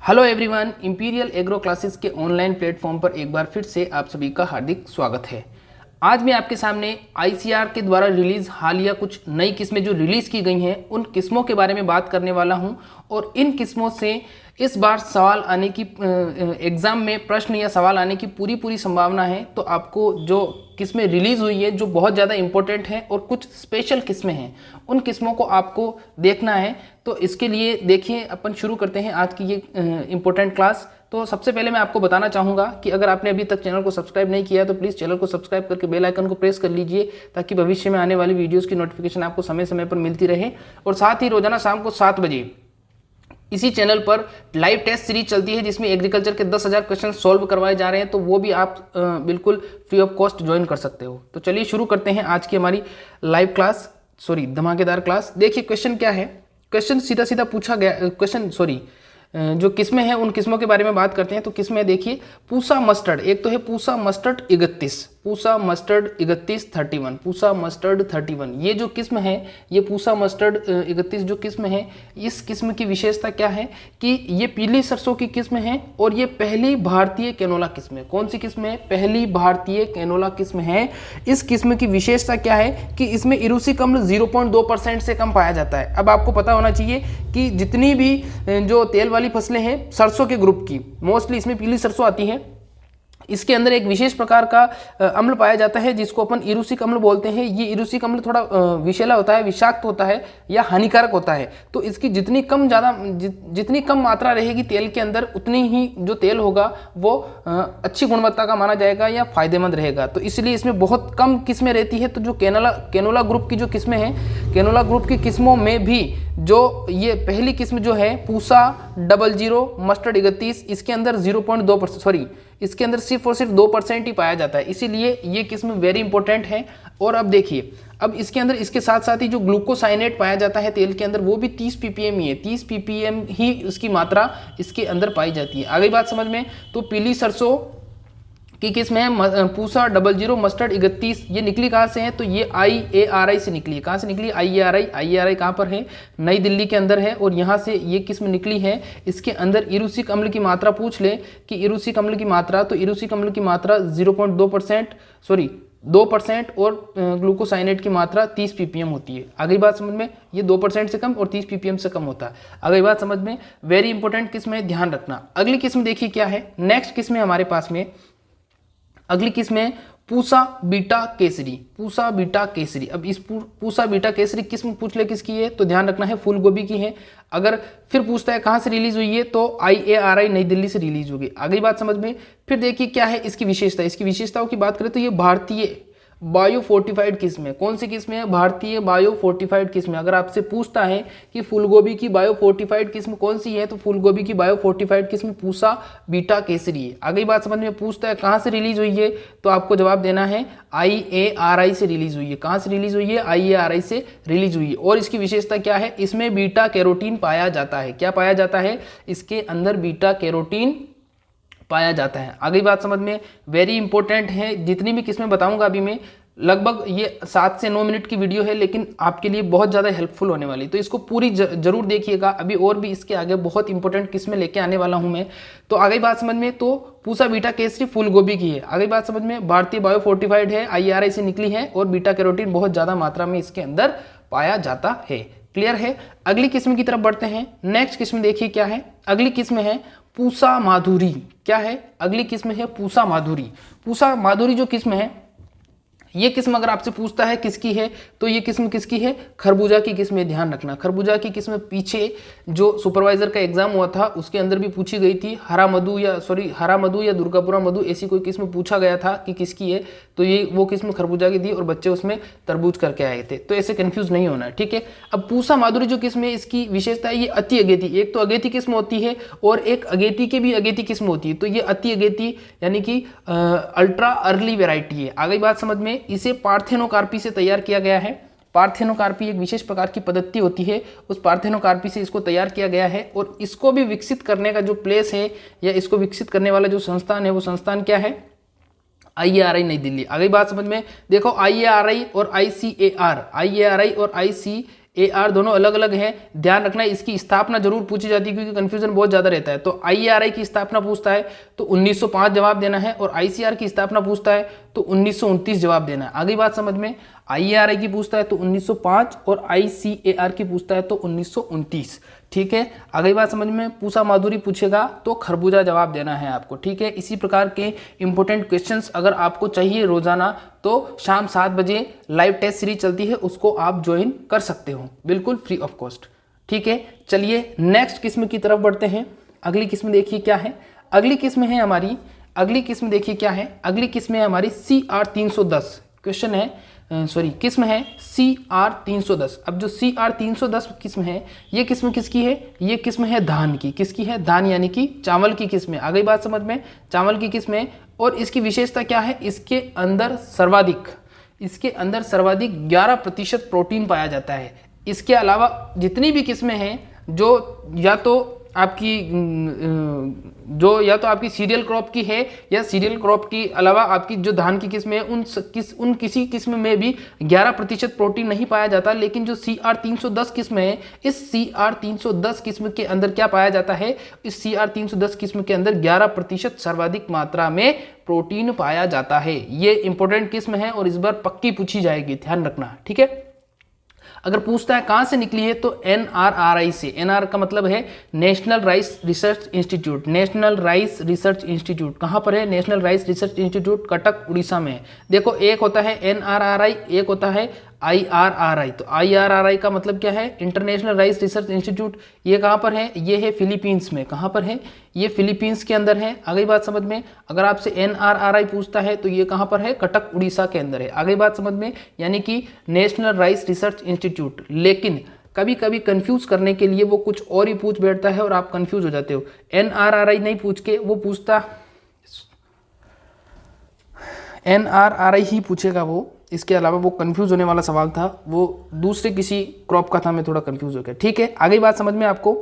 Hello everyone, imperial agro classes के online platform पर एक बार फिर से आप सभी का हार्दिक स्वागत है। आज मैं आपके सामने आईसीएआर के द्वारा रिलीज हालिया कुछ नई किस्में जो रिलीज की गई हैं उन किस्मों के बारे में बात करने वाला हूं और इन किस्मों से इस बार सवाल आने की एग्जाम में प्रश्न या सवाल आने की पूरी संभावना है। तो आपको जो किस्में रिलीज हुई है जो बहुत ज़्यादा इंपॉर्टेंट है और कुछ स्पेशल किस्में हैं उन किस्मों को आपको देखना है। तो इसके लिए देखिए अपन शुरू करते हैं आज की ये इम्पोर्टेंट क्लास। तो सबसे पहले मैं आपको बताना चाहूँगा कि अगर आपने अभी तक चैनल को सब्सक्राइब नहीं किया तो प्लीज़ चैनल को सब्सक्राइब करके बेल आइकन को प्रेस कर लीजिए ताकि भविष्य में आने वाली वीडियोस की नोटिफिकेशन आपको समय समय पर मिलती रहे। और साथ ही रोजाना शाम को 7 बजे इसी चैनल पर लाइव टेस्ट सीरीज चलती है जिसमें एग्रीकल्चर के 10,000 क्वेश्चन सॉल्व करवाए जा रहे हैं, तो वो भी आप बिल्कुल फ्री ऑफ कॉस्ट ज्वाइन कर सकते हो। तो चलिए शुरू करते हैं आज की हमारी लाइव क्लास, धमाकेदार क्लास। देखिए क्वेश्चन क्या है। क्वेश्चन सीधा पूछा गया, जो किस्में हैं उन किस्मों के बारे में बात करते हैं। तो किस्में देखिए, पूसा मस्टर्ड, एक तो है Pusa mustard 31, Pusa mustard 31 31, Pusa mustard 31। ये जो किस्म है, ये पूसा मस्टर्ड 31 जो किस्म है, इस किस्म की विशेषता क्या है कि ये पीली सरसों की किस्म है और ये पहली भारतीय कैनोला किस्म है। कौन सी किस्म है? पहली भारतीय कैनोला किस्म है। इस किस्म की विशेषता क्या है कि इसमें इरूसिक अम्ल 0.2% से कम पाया जाता है। अब आपको पता होना चाहिए कि जितनी भी जो तेल वाली फसलें हैं सरसों के ग्रुप की, मोस्टली इसमें पीली सरसों आती है, इसके अंदर एक विशेष प्रकार का अम्ल पाया जाता है जिसको अपन इरूसिक अम्ल बोलते हैं। ये इरूसिक अम्ल थोड़ा विषैला होता है, विषाक्त होता है या हानिकारक होता है। तो इसकी जितनी कम मात्रा रहेगी तेल के अंदर, उतनी ही जो तेल होगा वो अच्छी गुणवत्ता का माना जाएगा या फायदेमंद रहेगा। तो इसलिए इसमें बहुत कम किस्में रहती है। तो जो कैनोला ग्रुप की जो किस्में हैं, कैनोला ग्रुप की किस्मों में भी जो ये पहली किस्म जो है पूसा 00 मस्टर्ड 31, इसके अंदर 0.2%, इसके अंदर सिर्फ और सिर्फ 2% ही पाया जाता है। इसीलिए ये किस्म वेरी इंपॉर्टेंट है। और अब देखिए, अब इसके अंदर इसके साथ साथ ही जो ग्लूकोसाइनेट पाया जाता है तेल के अंदर, वो भी 30 ppm ही है। 30 ppm ही इसकी मात्रा इसके अंदर पाई जाती है। आगे बात समझ में। तो पीली सरसों की किस्म है पूसा 00 मस्टर्ड 31। ये निकली कहाँ से है? तो ये IARI से निकली है। कहाँ से निकली? IARI कहाँ पर है? नई दिल्ली के अंदर है और यहाँ से ये किस्म निकली है। इसके अंदर इरूसिक अम्ल की मात्रा पूछ ले कि इरूसिक अम्ल की मात्रा, तो इरूसिक अम्ल की मात्रा 2% और ग्लूकोसाइनेट की मात्रा 30 ppm होती है। आगे बात समझ में। ये 2% से कम और 30 ppm से कम होता है। आगे बात समझ में। वेरी इंपॉर्टेंट किस्म है, ध्यान रखना। अगली किस्म देखिए क्या है। नेक्स्ट किस्म है हमारे पास में, अगली किस्म है पूसा बीटा केसरी। पूसा बीटा केसरी। अब इस पूसा बीटा केसरी किस्म पूछ ले किसकी है, तो ध्यान रखना है फूल गोभी की है। अगर फिर पूछता है कहाँ से रिलीज हुई है, तो IARI नई दिल्ली से रिलीज होगी। आगे बात समझ में। फिर देखिए क्या है इसकी विशेषता। इसकी विशेषताओं की बात करें तो ये भारतीय बायो फोर्टिफाइड किस्म है। कौन सी किस्म है? भारतीय बायो फोर्टिफाइड किस्म है। अगर आपसे पूछता है कि फूलगोभी की बायो फोर्टिफाइड किस्म कौन सी है, तो फूलगोभी की बायो फोर्टिफाइड किस्म पूसा बीटा केसरी है। आगे बात समझ में। पूछता है कहाँ से रिलीज हुई है, तो आपको जवाब देना है IARI से रिलीज हुई है। कहाँ से रिलीज हुई है? IARI से रिलीज हुई है। और इसकी विशेषता क्या है? इसमें बीटा कैरोटीन पाया जाता है। क्या पाया जाता है? इसके अंदर बीटा कैरोटीन पाया जाता है। आगे बात समझ में। वेरी इंपॉर्टेंट है। जितनी भी किस्में बताऊंगा अभी मैं, लगभग ये 7 से 9 मिनट की वीडियो है, लेकिन आपके लिए बहुत ज़्यादा हेल्पफुल होने वाली, तो इसको पूरी जरूर देखिएगा। अभी और भी इसके आगे बहुत इंपॉर्टेंट किस्में लेके आने वाला हूं मैं। तो आगे बात समझ में। तो पूसा बीटा केसरी फूल गोभी की है। आगे बात समझ में। भारतीय बायो फोर्टिफाइड है, IARI से निकली है और बीटा कैरोटीन बहुत ज़्यादा मात्रा में इसके अंदर पाया जाता है। क्लियर है। अगली किस्म की तरफ बढ़ते हैं। नेक्स्ट किस्म देखिए क्या है। अगली किस्म है पूसा माधुरी। क्या है? अगली किस्म है पूसा माधुरी। पूसा माधुरी जो किस्म है, ये किस्म अगर आपसे पूछता है किसकी है, तो ये किस्म किसकी है? खरबूजा की किस्म है। ध्यान रखना, खरबूजा की किस्म पीछे जो सुपरवाइजर का एग्जाम हुआ था उसके अंदर भी पूछी गई थी। हरा मधु या दुर्गापुरा मधु, ऐसी कोई किस्म पूछा गया था कि किसकी है, तो ये वो किस्म खरबूजा की थी और बच्चे उसमें तरबूज करके आए थे। तो ऐसे कंफ्यूज नहीं होना है, ठीक है। अब पूसा माधुरी जो किस्म है, इसकी विशेषता है ये अति अगेती। एक तो अगेती किस्म होती है और एक अगेती के भी अगेती किस्म होती है। तो ये अति अगेती यानी कि अल्ट्रा अर्ली वेराइटी है। आगे बात समझ में। इसे पार्थेनोकार्पी से तैयार किया गया है। पार्थेनोकार्पी एक विशेष प्रकार की पद्धति होती है, उस पार्थेनोकार्पी से इसको तैयार किया गया है। और इसको भी विकसित करने का जो प्लेस है या इसको विकसित करने वाला जो संस्थान है, वो संस्थान क्या है? IARI नई दिल्ली। आगे बात समझ में। देखो IARI और ICAR, IARI और ICAR ICAR दोनों अलग अलग हैं। ध्यान रखना इसकी स्थापना जरूर पूछी जाती है क्योंकि कंफ्यूजन बहुत ज़्यादा रहता है। तो IARI की स्थापना पूछता है तो 1905 जवाब देना है, और ICAR की स्थापना पूछता है तो 1929 जवाब देना है। आगे बात समझ में। IARI की पूछता है तो 1905 और ICAR की पूछता है तो 1929। ठीक है, आगे बात समझ में। पूसा माधुरी पूछेगा तो खरबूजा जवाब देना है आपको। ठीक है, इसी प्रकार के इंपॉर्टेंट क्वेश्चंस अगर आपको चाहिए रोजाना तो शाम 7 बजे लाइव टेस्ट सीरीज चलती है, उसको आप ज्वाइन कर सकते हो बिल्कुल फ्री ऑफ कॉस्ट। ठीक है, चलिए नेक्स्ट किस्म की तरफ बढ़ते हैं। अगली किस्म देखिए क्या है। अगली किस्म है हमारी, अगली किस्म देखिए क्या है। अगली किस्म है हमारी CR 310। क्वेश्चन है किस्म है CR 310। अब जो CR 310 किस्म है, ये किस्म किसकी है? ये किस्म है धान की। किसकी है? धान यानी कि चावल की किस्म है। आगे बात समझ में, चावल की किस्म है। और इसकी विशेषता क्या है? इसके अंदर सर्वाधिक 11% प्रोटीन पाया जाता है। इसके अलावा जितनी भी किस्में हैं जो या तो आपकी सीरियल क्रॉप की है या सीरियल क्रॉप के अलावा आपकी जो धान की किस्म है उन किसी किस्म में भी 11% प्रोटीन नहीं पाया जाता। लेकिन जो CR 310 किस्म है, इस CR 310 किस्म के अंदर क्या पाया जाता है? इस CR 310 किस्म के अंदर 11% सर्वाधिक मात्रा में प्रोटीन पाया जाता है। ये इंपॉर्टेंट किस्म है और इस बार पक्की पूछी जाएगी, ध्यान रखना। ठीक है, अगर पूछता है कहां से निकली है तो NRRI से। NR का मतलब है national rice research institute. National rice research institute कहां पर है? National rice research institute Cuttack Orissa में है। देखो, एक होता है NRRI, एक होता है IRRI। तो IRRI का मतलब क्या है? International rice research institute. ये कहाँ पर है? ये है फिलीपींस में। कहाँ पर है? ये फिलीपींस के अंदर है। आगे बात समझ में। अगर आपसे NRRI पूछता है तो ये कहाँ पर है? कटक उड़ीसा के अंदर है। आगे बात समझ में, यानी कि नेशनल राइस रिसर्च इंस्टीट्यूट। लेकिन कभी कभी कंफ्यूज करने के लिए वो कुछ और ही पूछ बैठता है और आप कंफ्यूज हो जाते हो। NRRI नहीं पूछ के वो पूछता NRRI ही पूछेगा वो। इसके अलावा वो कंफ्यूज होने वाला सवाल था, वो दूसरे किसी क्रॉप का था, मैं थोड़ा कंफ्यूज हो गया। ठीक है, आगे बात समझ में आपको।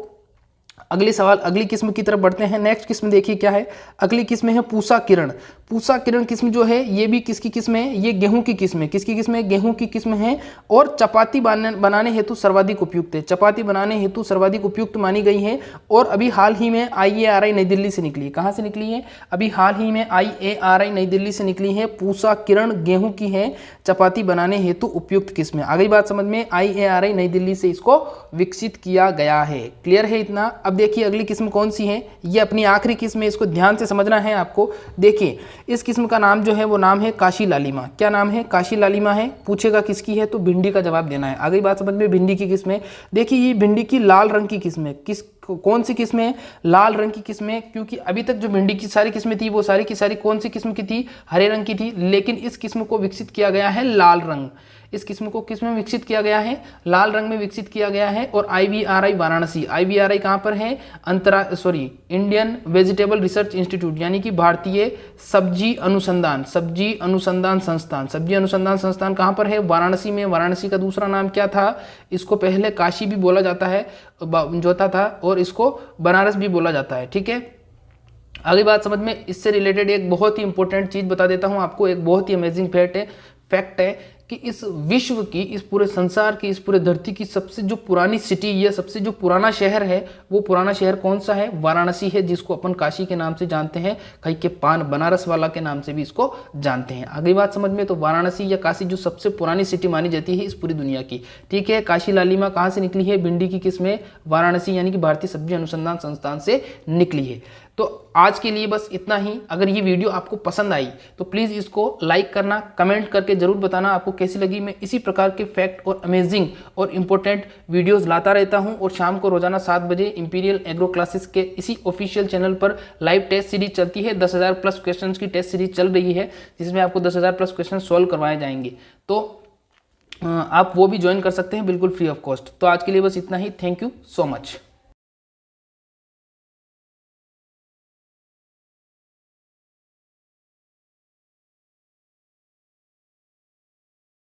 अगले सवाल, अगली किस्म की तरफ बढ़ते हैं। नेक्स्ट किस्म देखिए क्या है। अगली किस्म है पूसा किरण। पूसा किरण किस्म जो है ये भी किसकी किस्म है? ये गेहूं की किस्म है। किसकी किस्म है? गेहूं की किस्म है। और चपाती बनाने हेतु सर्वाधिक उपयुक्त है। चपाती बनाने हेतु सर्वाधिक उपयुक्त मानी गई है। और अभी हाल ही में IARI नई दिल्ली से निकली है। कहाँ से निकली है? अभी हाल ही में IARI नई दिल्ली से निकली है। पूसा किरण गेहूं की है, चपाती बनाने हेतु उपयुक्त किस्म है। आगे बात समझ में, IARI नई दिल्ली से इसको विकसित किया गया है। क्लियर है इतना? अब देखिए अगली किस्म कौन सी है। ये अपनी आखिरी किस्म है, इसको ध्यान से समझना है आपको। देखिए इस किस्म का नाम जो है वो नाम है काशी लालिमा। क्या नाम है? काशी लालिमा है। पूछेगा किसकी है तो भिंडी का जवाब देना है। आगे बात समझ में, भिंडी की किस्म है। देखिए ये भिंडी की लाल रंग की किस्म है। कौन सी किस्म है? लाल रंग की किस्म है। क्योंकि अभी तक जो भिंडी की सारी किस्में थी वो सारी की सारी कौन सी किस्म की थी? हरे रंग की थी। लेकिन इस किस्म को विकसित किया गया है लाल रंग। इस किस्म को किस में विकसित किया गया है? लाल रंग में विकसित किया गया है। और IVRI वाराणसी। IVRI कहाँ पर है? इंडियन वेजिटेबल रिसर्च इंस्टीट्यूट, यानी कि भारतीय सब्जी अनुसंधान संस्थान कहाँ पर है? वाराणसी में। वाराणसी का दूसरा नाम क्या था? इसको पहले काशी भी बोला जाता है जोता था, और इसको बनारस भी बोला जाता है। ठीक है, आगे बात समझ में। इससे रिलेटेड एक बहुत ही इंपॉर्टेंट चीज बता देता हूं आपको। एक बहुत ही अमेजिंग फैक्ट है कि इस विश्व की, इस पूरे संसार की, इस पूरे धरती की सबसे जो पुरानी सिटी या सबसे जो पुराना शहर है, वो पुराना शहर कौन सा है? वाराणसी है, जिसको अपन काशी के नाम से जानते हैं, कहीं के पान बनारस वाला के नाम से भी इसको जानते हैं। आगे बात समझ में। तो वाराणसी या काशी जो सबसे पुरानी सिटी मानी जाती है इस पूरी दुनिया की। ठीक है, काशी लालिमा कहाँ से निकली है? भिंडी की किस्म वाराणसी यानी कि भारतीय सब्जी अनुसंधान संस्थान से निकली है। तो आज के लिए बस इतना ही। अगर ये वीडियो आपको पसंद आई तो प्लीज़ इसको लाइक करना, कमेंट करके जरूर बताना आपको कैसी लगी। मैं इसी प्रकार के फैक्ट और अमेजिंग और इम्पोर्टेंट वीडियोस लाता रहता हूं। और शाम को रोजाना 7 बजे इंपीरियल एग्रो क्लासेस के इसी ऑफिशियल चैनल पर लाइव टेस्ट सीरीज चलती है। 10,000 प्लस क्वेश्चन की टेस्ट सीरीज चल रही है, जिसमें आपको 10,000 प्लस क्वेश्चन सॉल्व करवाए जाएंगे। तो आप वो भी ज्वाइन कर सकते हैं बिल्कुल फ्री ऑफ कॉस्ट। तो आज के लिए बस इतना ही। Thank you so much.